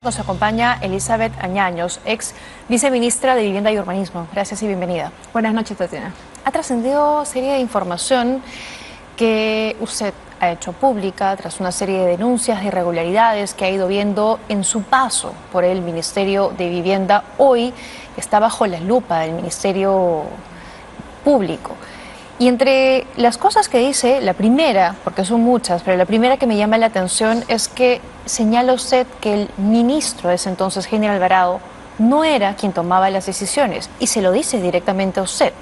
Nos acompaña Elizabeth Añaños, ex viceministra de Vivienda y Urbanismo. Gracias y bienvenida. Buenas noches, Tatiana. Ha trascendido serie de información que usted ha hecho pública tras una serie de denuncias de irregularidades que ha ido viendo en su paso por el Ministerio de Vivienda. Hoy está bajo la lupa del Ministerio Público. Y entre las cosas que dice, la primera, porque son muchas, pero la primera que me llama la atención es que señala usted que el ministro de ese entonces, Heiner Alvarado, no era quien tomaba las decisiones y se lo dice directamente a usted.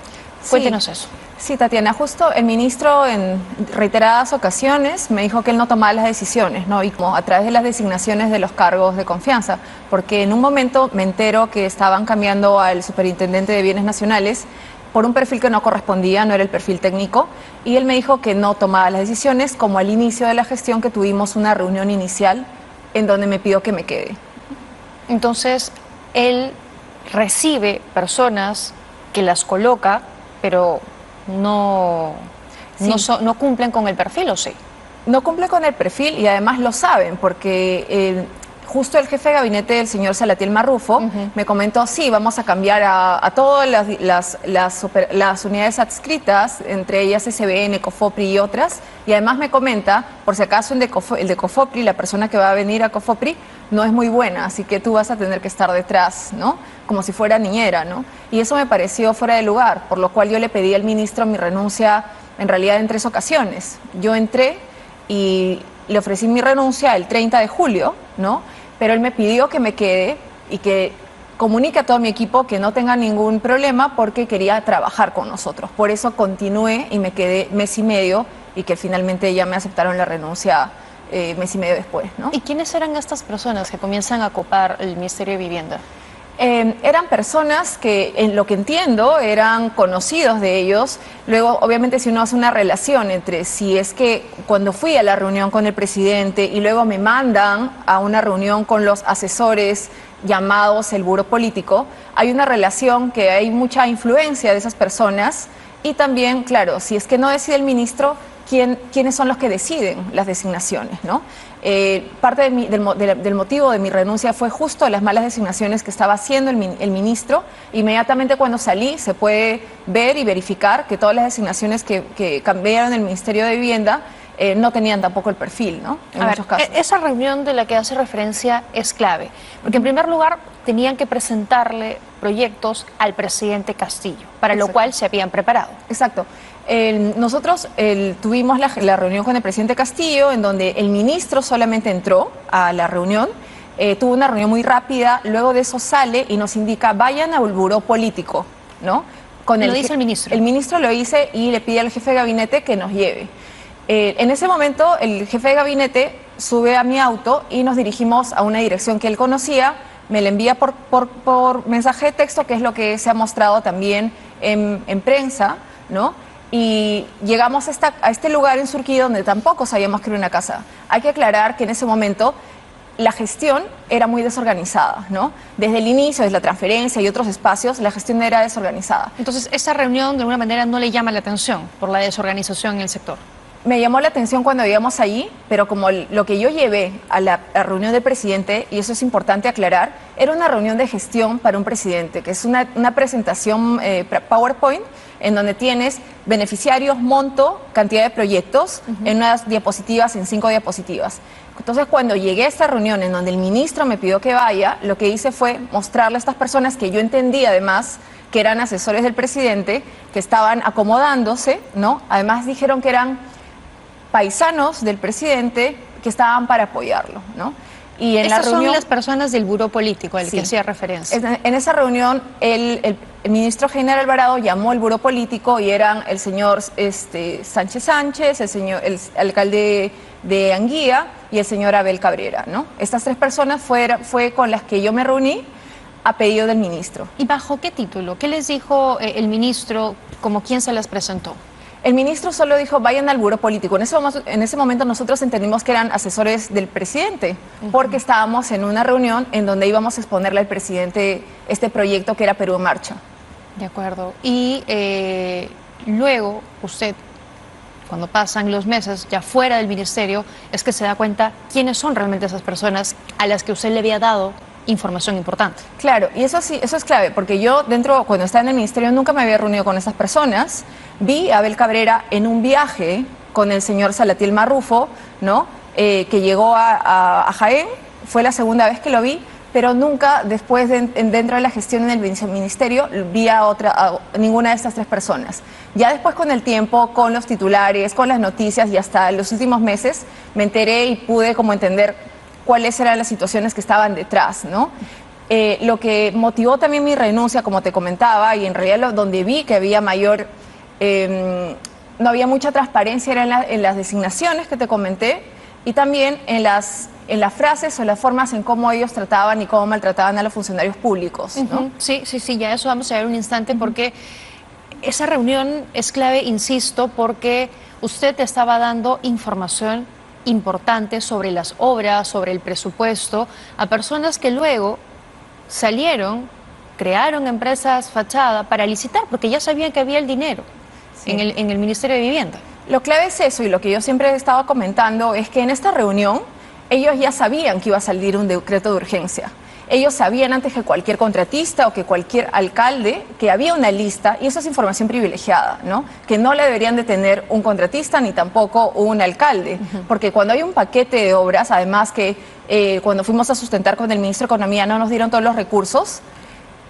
Cuéntenos eso. Sí, Tatiana, justo el ministro en reiteradas ocasiones me dijo que él no tomaba las decisiones, ¿no? Y como a través de las designaciones de los cargos de confianza, porque en un momento me entero que estaban cambiando al superintendente de Bienes Nacionales por un perfil que no correspondía, no era el perfil técnico, y él me dijo que no tomaba las decisiones, como al inicio de la gestión que tuvimos una reunión inicial en donde me pidió que me quede. Entonces, él recibe personas que las coloca, pero no cumplen con el perfil, ¿o sí? No cumple con el perfil y además lo saben, porque justo el jefe de gabinete, el señor Salatiel Marrufo, me comentó, sí, vamos a cambiar a todas las unidades adscritas, entre ellas SBN, COFOPRI y otras, y además me comenta, por si acaso el de COFOPRI, la persona que va a venir a COFOPRI, no es muy buena, así que tú vas a tener que estar detrás, ¿no? Como si fuera niñera, ¿no? Y eso me pareció fuera de lugar, por lo cual yo le pedí al ministro mi renuncia, en realidad en 3 ocasiones. Yo entré y le ofrecí mi renuncia el 30 de julio, ¿no? Pero él me pidió que me quede y que comunique a todo mi equipo que no tenga ningún problema porque quería trabajar con nosotros. Por eso continué y me quedé mes y medio y que finalmente ya me aceptaron la renuncia mes y medio después, ¿no? ¿Y quiénes eran estas personas que comienzan a ocupar el Ministerio de Vivienda? Eran personas que, en lo que entiendo, eran conocidos de ellos. Luego, obviamente, si uno hace una relación entre si es que cuando fui a la reunión con el presidente y luego me mandan a una reunión con los asesores llamados el Buró Político, hay una relación que hay mucha influencia de esas personas y también, claro, si es que no decide el ministro, ¿quiénes son los que deciden las designaciones, ¿no? Parte del motivo de mi renuncia fue justo las malas designaciones que estaba haciendo el ministro. Inmediatamente cuando salí se puede ver y verificar que todas las designaciones que cambiaron el Ministerio de Vivienda no tenían tampoco el perfil, ¿no? En muchos casos. Esa reunión de la que hace referencia es clave, porque en primer lugar tenían que presentarle proyectos al presidente Castillo, para lo cual se habían preparado. Exacto. Nosotros tuvimos la reunión con el presidente Castillo, en donde el ministro solamente entró a la reunión, tuvo una reunión muy rápida, luego de eso sale y nos indica, vayan al Buró Político, ¿no? Lo dice el ministro. El ministro lo dice y le pide al jefe de gabinete que nos lleve. En ese momento el jefe de gabinete sube a mi auto y nos dirigimos a una dirección que él conocía, me la envía por mensaje de texto, que es lo que se ha mostrado también en prensa, ¿no? Y llegamos a este lugar en Surquía donde tampoco sabíamos que era una casa. Hay que aclarar que en ese momento la gestión era muy desorganizada, ¿no? Desde el inicio, desde la transferencia y otros espacios, la gestión era desorganizada. Entonces, esa reunión de alguna manera no le llama la atención por la desorganización en el sector. Me llamó la atención cuando llegamos allí, pero como lo que yo llevé a la reunión del presidente, y eso es importante aclarar, era una reunión de gestión para un presidente, que es una presentación PowerPoint, en donde tienes beneficiarios, monto, cantidad de proyectos, en unas diapositivas, en 5 diapositivas. Entonces, cuando llegué a esta reunión en donde el ministro me pidió que vaya, lo que hice fue mostrarle a estas personas que yo entendí además que eran asesores del presidente, que estaban acomodándose, ¿no? Además dijeron que eran paisanos del presidente que estaban para apoyarlo, ¿no? Y en Estas la reunión, son las personas del Buró Político al que hacía referencia. En esa reunión, el ministro Heiner Alvarado llamó al Buró Político y eran el señor Sánchez, el alcalde de Anguía y el señor Abel Cabrera, ¿no? Estas 3 personas fue con las que yo me reuní a pedido del ministro. ¿Y bajo qué título? ¿Qué les dijo el ministro, como quién se las presentó? El ministro solo dijo, vayan al Buró Político. En ese momento nosotros entendimos que eran asesores del presidente, porque estábamos en una reunión en donde íbamos a exponerle al presidente este proyecto que era Perú en Marcha. De acuerdo. Y luego usted cuando pasan los meses ya fuera del ministerio, es que se da cuenta quiénes son realmente esas personas a las que usted le había dado información importante. Claro, y eso sí, eso es clave, porque yo cuando estaba en el ministerio, nunca me había reunido con esas personas. Vi a Abel Cabrera en un viaje con el señor Salatiel Marrufo, ¿no? Que llegó a Jaén, fue la segunda vez que lo vi, pero nunca después dentro de la gestión en el ministerio vi a ninguna de estas tres personas. Ya después, con el tiempo, con los titulares, con las noticias y hasta los últimos meses, me enteré y pude como entender cuáles eran las situaciones que estaban detrás, ¿no? Lo que motivó también mi renuncia, como te comentaba, y en realidad donde vi que había no había mucha transparencia era en las designaciones que te comenté, y también en las frases o las formas en cómo ellos trataban y cómo maltrataban a los funcionarios públicos, ¿no? Sí, ya eso vamos a ver un instante, porque esa reunión es clave, insisto, porque usted te estaba dando información importante sobre las obras, sobre el presupuesto, a personas que luego salieron, crearon empresas fachada para licitar, porque ya sabían que había el dinero en el Ministerio de Vivienda. Lo clave es eso, y lo que yo siempre he estado comentando es que en esta reunión ellos ya sabían que iba a salir un decreto de urgencia. Ellos sabían antes que cualquier contratista o que cualquier alcalde que había una lista, y eso es información privilegiada, ¿no? Que no la deberían de tener un contratista ni tampoco un alcalde, porque cuando hay un paquete de obras, además que cuando fuimos a sustentar con el ministro de Economía no nos dieron todos los recursos,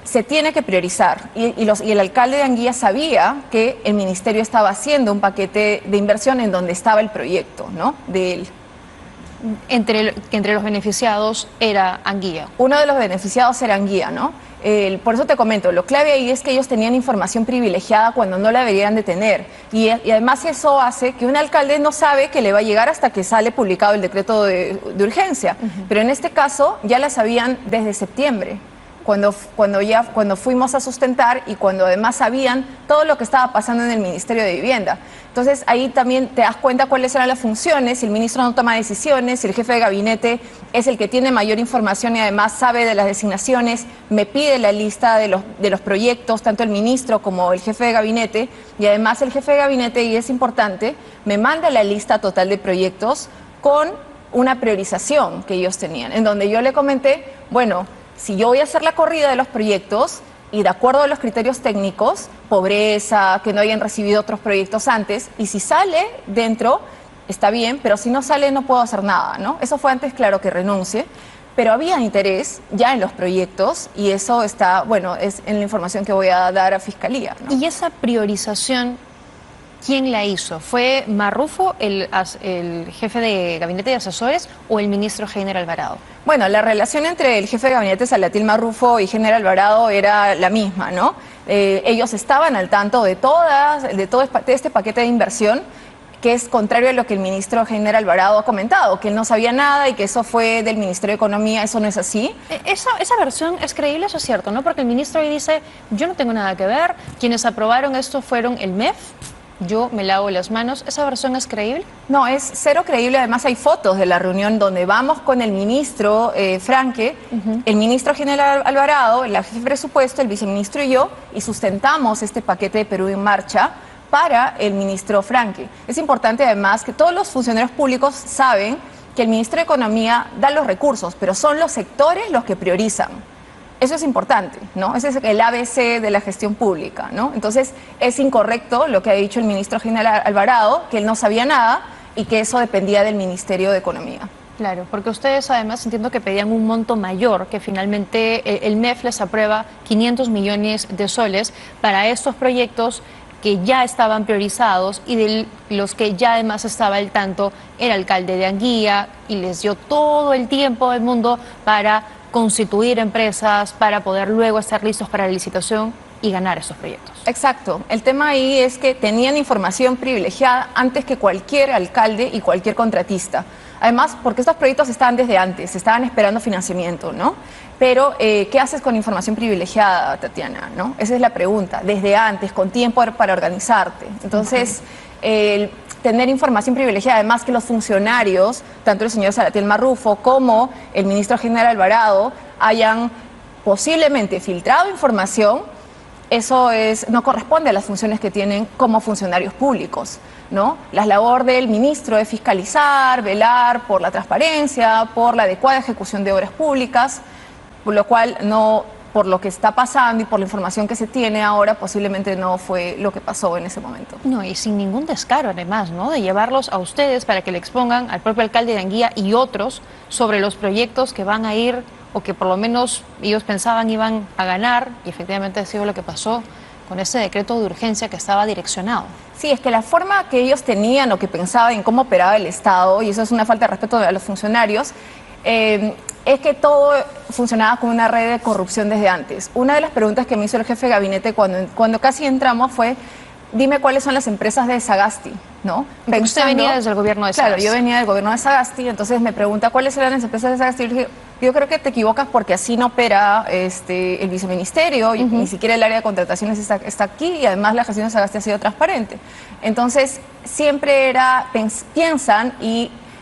se tiene que priorizar, y el alcalde de Anguía sabía que el ministerio estaba haciendo un paquete de inversión en donde estaba el proyecto, ¿no? De él. Entre los beneficiados era Anguía. Uno de los beneficiados era Anguía, ¿no? Por eso te comento, lo clave ahí es que ellos tenían información privilegiada cuando no la deberían de tener. Y además eso hace que un alcalde no sabe que le va a llegar hasta que sale publicado el decreto de urgencia. Pero en este caso ya la sabían desde septiembre. Cuando fuimos a sustentar y cuando además sabían todo lo que estaba pasando en el Ministerio de Vivienda. Entonces ahí también te das cuenta cuáles eran las funciones, si el ministro no toma decisiones, si el jefe de gabinete es el que tiene mayor información y además sabe de las designaciones, me pide la lista de los proyectos, tanto el ministro como el jefe de gabinete, y además el jefe de gabinete, y es importante, me manda la lista total de proyectos con una priorización que ellos tenían, en donde yo le comenté, bueno, si yo voy a hacer la corrida de los proyectos y de acuerdo a los criterios técnicos, pobreza, que no hayan recibido otros proyectos antes, y si sale dentro, está bien, pero si no sale no puedo hacer nada, ¿no? Eso fue antes, claro, que renuncie, pero había interés ya en los proyectos y eso está, bueno, es en la información que voy a dar a Fiscalía, ¿no? Y esa priorización, ¿quién la hizo? ¿Fue Marrufo, el jefe de gabinete de asesores, o el ministro Heiner Alvarado? Bueno, la relación entre el jefe de gabinete Salatiel Marrufo y Heiner Alvarado era la misma, ¿no? Ellos estaban al tanto de todo este paquete de inversión, que es contrario a lo que el ministro Heiner Alvarado ha comentado, que él no sabía nada y que eso fue del Ministerio de Economía. Eso no es así. Esa versión es creíble, eso es cierto, ¿no? Porque el ministro hoy dice, yo no tengo nada que ver, quienes aprobaron esto fueron el MEF, yo me lavo las manos. ¿Esa versión es creíble? No, es cero creíble. Además hay fotos de la reunión donde vamos con el ministro Franque, el ministro General Alvarado, el jefe de presupuesto, el viceministro y yo, y sustentamos este paquete de Perú en marcha para el ministro Franque. Es importante además que todos los funcionarios públicos saben que el ministro de Economía da los recursos, pero son los sectores los que priorizan. Eso es importante, ¿no? Ese es el ABC de la gestión pública, ¿no? Entonces, es incorrecto lo que ha dicho el ministro General Alvarado, que él no sabía nada y que eso dependía del Ministerio de Economía. Claro, porque ustedes además entiendo que pedían un monto mayor, que finalmente el MEF les aprueba 500 millones de soles para estos proyectos que ya estaban priorizados y de los que ya además estaba al tanto el alcalde de Anguía y les dio todo el tiempo del mundo para constituir empresas, para poder luego estar listos para la licitación y ganar esos proyectos. Exacto. El tema ahí es que tenían información privilegiada antes que cualquier alcalde y cualquier contratista. Además, porque estos proyectos estaban desde antes, estaban esperando financiamiento, ¿no? Pero, ¿qué haces con información privilegiada, Tatiana? ¿No? Esa es la pregunta. Desde antes, con tiempo para organizarte. Entonces, tener información privilegiada, además que los funcionarios, tanto el señor Salatiel Marrufo como el ministro General Alvarado, hayan posiblemente filtrado información, eso no corresponde a las funciones que tienen como funcionarios públicos. ¿no? La labor del ministro es fiscalizar, velar por la transparencia, por la adecuada ejecución de obras públicas, por lo cual por lo que está pasando y por la información que se tiene ahora, posiblemente no fue lo que pasó en ese momento. No, y sin ningún descaro además, ¿no? De llevarlos a ustedes para que le expongan al propio alcalde de Anguía y otros sobre los proyectos que van a ir o que por lo menos ellos pensaban iban a ganar, y efectivamente ha sido lo que pasó con ese decreto de urgencia que estaba direccionado. Sí, es que la forma que ellos tenían o que pensaban en cómo operaba el Estado, y eso es una falta de respeto a los funcionarios, es que todo funcionaba como una red de corrupción desde antes. Una de las preguntas que me hizo el jefe de gabinete cuando casi entramos fue: dime cuáles son las empresas de Sagasti, ¿no? Usted venía desde el gobierno de Sagasti. Claro, yo venía del gobierno de Sagasti, entonces me pregunta cuáles eran las empresas de Sagasti. Yo creo que te equivocas porque así no opera el viceministerio, y ni siquiera el área de contrataciones está aquí, y además la gestión de Sagasti ha sido transparente. Entonces, siempre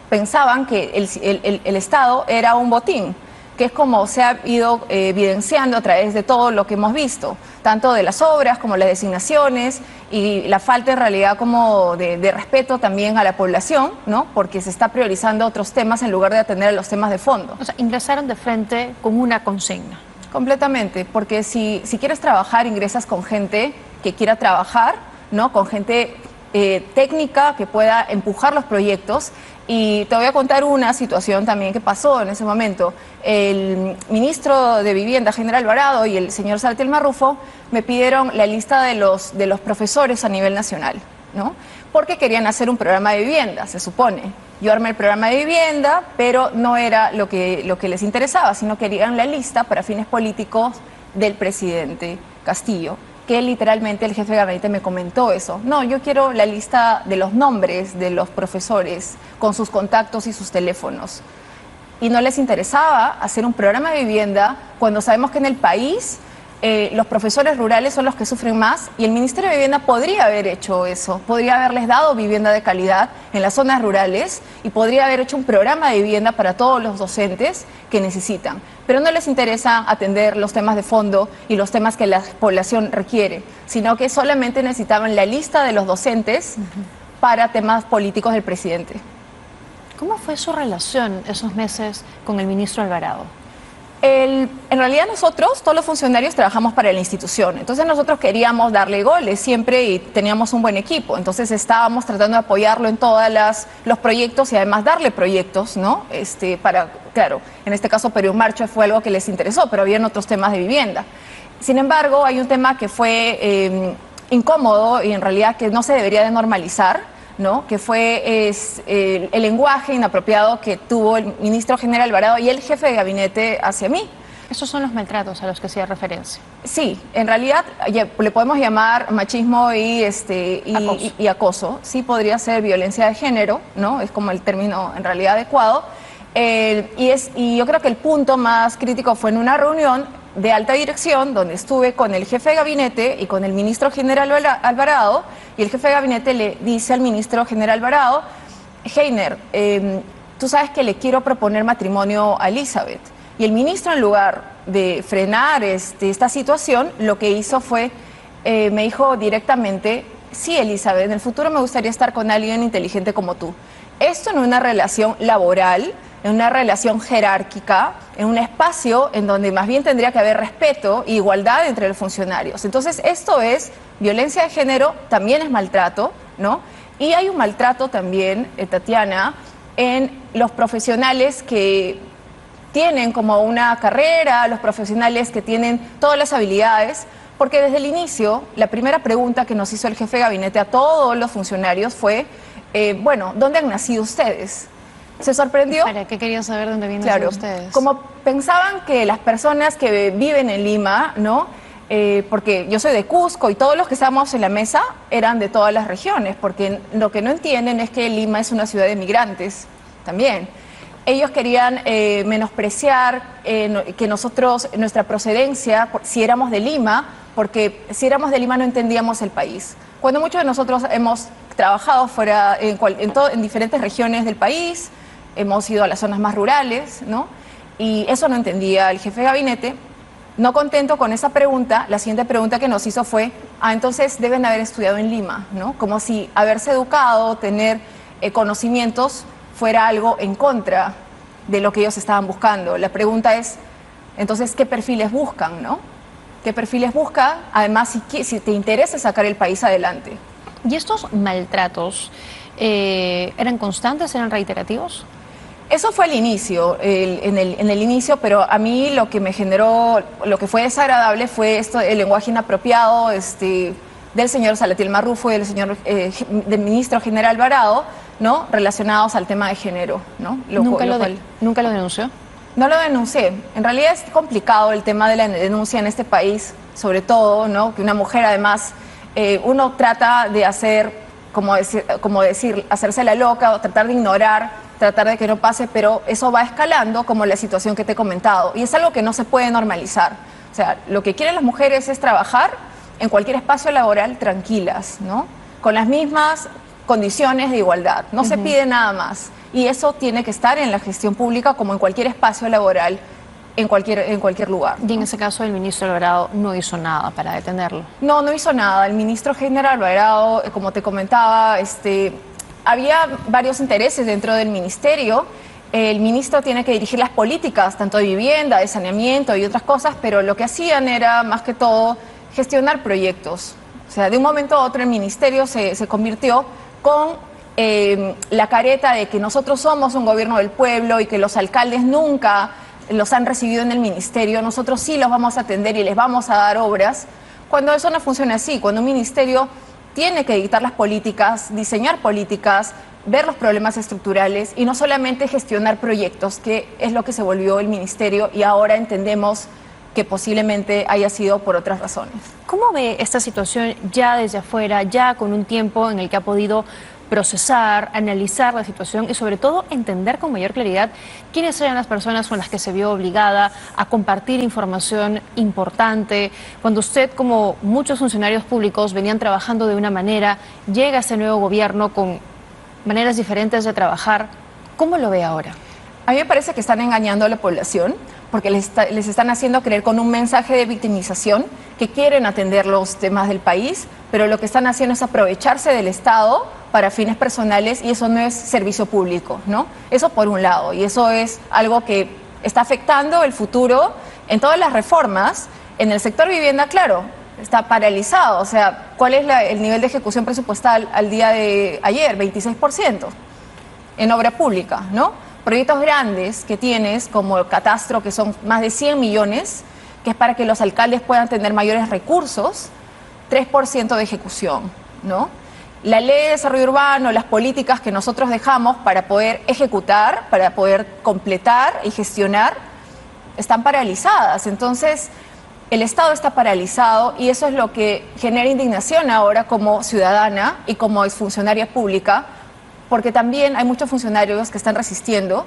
pensaban que el Estado era un botín, que es como se ha ido evidenciando a través de todo lo que hemos visto, tanto de las obras como las designaciones, y la falta en realidad como de respeto también a la población, ¿no? Porque se está priorizando otros temas en lugar de atender a los temas de fondo. O sea, ingresaron de frente con una consigna. Completamente, porque si quieres trabajar, ingresas con gente que quiera trabajar, ¿no? Con gente técnica que pueda empujar los proyectos. Y te voy a contar una situación también que pasó en ese momento. El ministro de Vivienda, Heiner Alvarado, y el señor Salatiel Marrufo me pidieron la lista de los profesores a nivel nacional, ¿no? Porque querían hacer un programa de vivienda, se supone. Yo armé el programa de vivienda, pero no era lo que les interesaba, sino querían la lista para fines políticos del presidente Castillo, que literalmente el jefe de gabinete me comentó eso. No, yo quiero la lista de los nombres de los profesores con sus contactos y sus teléfonos. Y no les interesaba hacer un programa de vivienda cuando sabemos que en el país los profesores rurales son los que sufren más, y el Ministerio de Vivienda podría haber hecho eso, podría haberles dado vivienda de calidad en las zonas rurales y podría haber hecho un programa de vivienda para todos los docentes que necesitan. Pero no les interesa atender los temas de fondo y los temas que la población requiere, sino que solamente necesitaban la lista de los docentes para temas políticos del presidente. ¿Cómo fue su relación esos meses con el ministro Alvarado? En realidad nosotros, todos los funcionarios, trabajamos para la institución. Entonces nosotros queríamos darle goles siempre y teníamos un buen equipo. Entonces estábamos tratando de apoyarlo en todos los proyectos y además darle proyectos, ¿no? Claro, en este caso Perú en Marcha fue algo que les interesó, pero habían otros temas de vivienda. Sin embargo, hay un tema que fue incómodo y en realidad que no se debería de normalizar, ¿no? Que fue el lenguaje inapropiado que tuvo el ministro Heiner Alvarado y el jefe de gabinete hacia mí. Esos son los maltratos a los que hacía referencia. Sí, en realidad le podemos llamar machismo y acoso. Sí, podría ser violencia de género, ¿no? Es como el término en realidad adecuado. Y yo creo que el punto más crítico fue en una reunión de alta dirección donde estuve con el jefe de gabinete y con el ministro Heiner Alvarado, y el jefe de gabinete le dice al ministro Heiner Alvarado: Heiner, tú sabes que le quiero proponer matrimonio a Elizabeth. Y el ministro, en lugar de frenar esta situación, lo que hizo fue, me dijo directamente: sí, Elizabeth, en el futuro me gustaría estar con alguien inteligente como tú. Esto en una relación laboral, en una relación jerárquica, en un espacio en donde más bien tendría que haber respeto e igualdad entre los funcionarios. Entonces, esto es violencia de género, también es maltrato, ¿no? Y hay un maltrato también, Tatiana, en los profesionales que tienen como una carrera, los profesionales que tienen todas las habilidades, porque desde el inicio, la primera pregunta que nos hizo el jefe de gabinete a todos los funcionarios fue, bueno, ¿dónde han nacido ustedes? Se sorprendió. ¿Para qué quería saber dónde vienen ustedes? Como pensaban que las personas que viven en Lima, ¿no? Porque yo soy de Cusco y todos los que estábamos en la mesa eran de todas las regiones, porque lo que no entienden es que Lima es una ciudad de migrantes también. Ellos querían menospreciar que nosotros, nuestra procedencia, si éramos de Lima, porque si éramos de Lima no entendíamos el país. Cuando muchos de nosotros hemos trabajado fuera en diferentes regiones del país, hemos ido a las zonas más rurales, ¿no? Y eso no entendía el jefe de gabinete. No contento con esa pregunta, la siguiente pregunta que nos hizo fue, entonces deben haber estudiado en Lima, ¿no? Como si haberse educado, tener conocimientos fuera algo en contra de lo que ellos estaban buscando. La pregunta es, entonces, ¿qué perfiles buscan, no? ¿Qué perfiles busca? Además, si te interesa sacar el país adelante. ¿Y estos maltratos eran constantes, eran reiterativos? Eso fue al inicio, en el inicio, pero a mí lo que me generó, lo que fue desagradable fue esto, el lenguaje inapropiado del señor Salatiel Marrufo y del ministro General Alvarado, ¿no? Relacionados al tema de género, ¿no? ¿Nunca lo denunció? No lo denuncié. En realidad es complicado el tema de la denuncia en este país, sobre todo, ¿no? Que una mujer, además, uno trata de hacer, como decir, hacerse la loca o tratar de ignorar, tratar de que no pase, pero eso va escalando como la situación que te he comentado. Y es algo que no se puede normalizar. O sea, lo que quieren las mujeres es trabajar en cualquier espacio laboral tranquilas, ¿no? Con las mismas condiciones de igualdad. No se pide nada más. Y eso tiene que estar en la gestión pública como en cualquier espacio laboral, en cualquier lugar, ¿no? Y en ese caso el ministro Alvarado no hizo nada para detenerlo. No hizo nada. El ministro General Alvarado, como te comentaba, había varios intereses dentro del ministerio. El ministro tiene que dirigir las políticas, tanto de vivienda, de saneamiento y otras cosas, pero lo que hacían era, más que todo, gestionar proyectos. O sea, de un momento a otro el ministerio se convirtió con la careta de que nosotros somos un gobierno del pueblo y que los alcaldes nunca los han recibido en el ministerio, nosotros sí los vamos a atender y les vamos a dar obras, cuando eso no funciona así, cuando un ministerio tiene que dictar las políticas, diseñar políticas, ver los problemas estructurales y no solamente gestionar proyectos, que es lo que se volvió el ministerio y ahora entendemos que posiblemente haya sido por otras razones. ¿Cómo ve esta situación ya desde afuera, ya con un tiempo en el que ha podido procesar, analizar la situación y sobre todo entender con mayor claridad quiénes eran las personas con las que se vio obligada a compartir información importante? Cuando usted, como muchos funcionarios públicos, venían trabajando de una manera, llega este nuevo gobierno con maneras diferentes de trabajar, ¿cómo lo ve ahora? A mí me parece que están engañando a la población porque les están haciendo creer con un mensaje de victimización que quieren atender los temas del país, pero lo que están haciendo es aprovecharse del Estado para fines personales y eso no es servicio público, ¿no? Eso por un lado, y eso es algo que está afectando el futuro en todas las reformas. En el sector vivienda, claro, está paralizado, o sea, ¿cuál es el nivel de ejecución presupuestal al día de ayer? 26% en obra pública, ¿no? Proyectos grandes que tienes, como el catastro, que son más de 100 millones, que es para que los alcaldes puedan tener mayores recursos, 3% de ejecución, ¿no? La ley de desarrollo urbano, las políticas que nosotros dejamos para poder ejecutar, para poder completar y gestionar, están paralizadas. Entonces, el Estado está paralizado y eso es lo que genera indignación ahora como ciudadana y como exfuncionaria pública, porque también hay muchos funcionarios que están resistiendo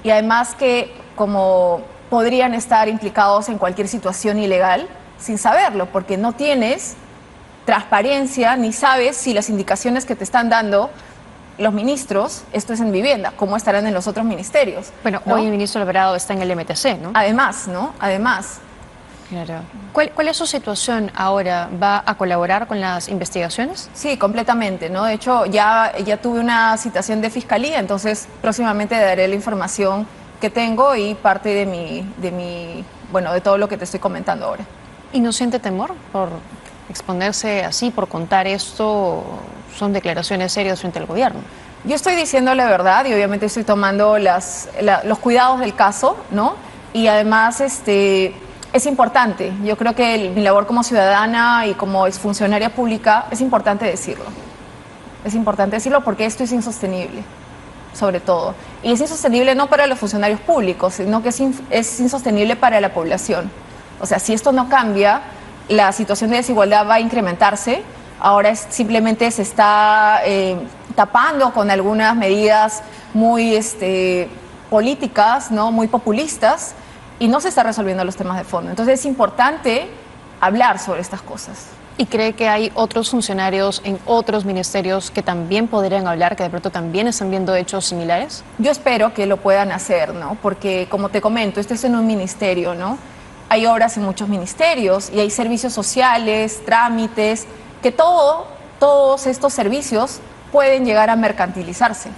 y además que como podrían estar implicados en cualquier situación ilegal sin saberlo, porque no tienes transparencia ni sabes si las indicaciones que te están dando los ministros, esto es en vivienda, cómo estarán en los otros ministerios. Bueno, ¿no? Hoy el ministro Alvarado está en el MTC, ¿no? Además, ¿no? Además. Claro. ¿Cuál es su situación ahora? ¿Va a colaborar con las investigaciones? Sí, completamente, ¿no? De hecho, ya tuve una citación de fiscalía, entonces próximamente daré la información que tengo y parte de todo lo que te estoy comentando ahora. ¿Y no siente temor por exponerse así, por contar esto? Son declaraciones serias frente al gobierno. Yo estoy diciendo la verdad y obviamente estoy tomando los cuidados del caso, ¿no? Y además, es importante. Yo creo que mi labor como ciudadana y como exfuncionaria pública es importante decirlo. Es importante decirlo porque esto es insostenible, sobre todo. Y es insostenible no para los funcionarios públicos, sino que es insostenible para la población. O sea, si esto no cambia, la situación de desigualdad va a incrementarse. Ahora simplemente se está tapando con algunas medidas muy políticas, ¿no? Muy populistas, y no se está resolviendo los temas de fondo. Entonces es importante hablar sobre estas cosas. ¿Y cree que hay otros funcionarios en otros ministerios que también podrían hablar, que de pronto también están viendo hechos similares? Yo espero que lo puedan hacer, ¿no? Porque, como te comento, esto es en un ministerio, ¿no? hay obras en muchos ministerios y hay servicios sociales, trámites, que todos estos servicios pueden llegar a mercantilizarse.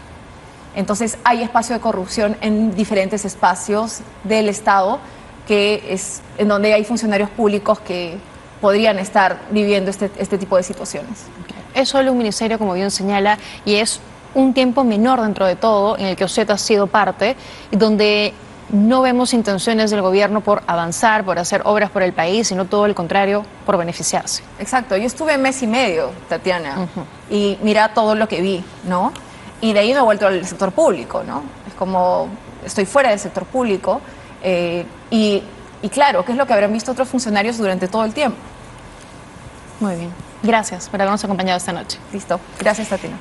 Entonces hay espacio de corrupción en diferentes espacios del Estado, que es en donde hay funcionarios públicos que podrían estar viviendo este tipo de situaciones. Es solo un ministerio, como bien señala, y es un tiempo menor dentro de todo en el que usted ha sido parte, y donde no vemos intenciones del gobierno por avanzar, por hacer obras por el país, sino todo el contrario, por beneficiarse. Exacto, yo estuve mes y medio, Tatiana, y mira todo lo que vi, ¿no? Y de ahí me he vuelto al sector público, ¿no? Es como, estoy fuera del sector público, y claro, ¿qué es lo que habrán visto otros funcionarios durante todo el tiempo? Muy bien. Gracias por habernos acompañado esta noche. Listo. Gracias, Tatiana.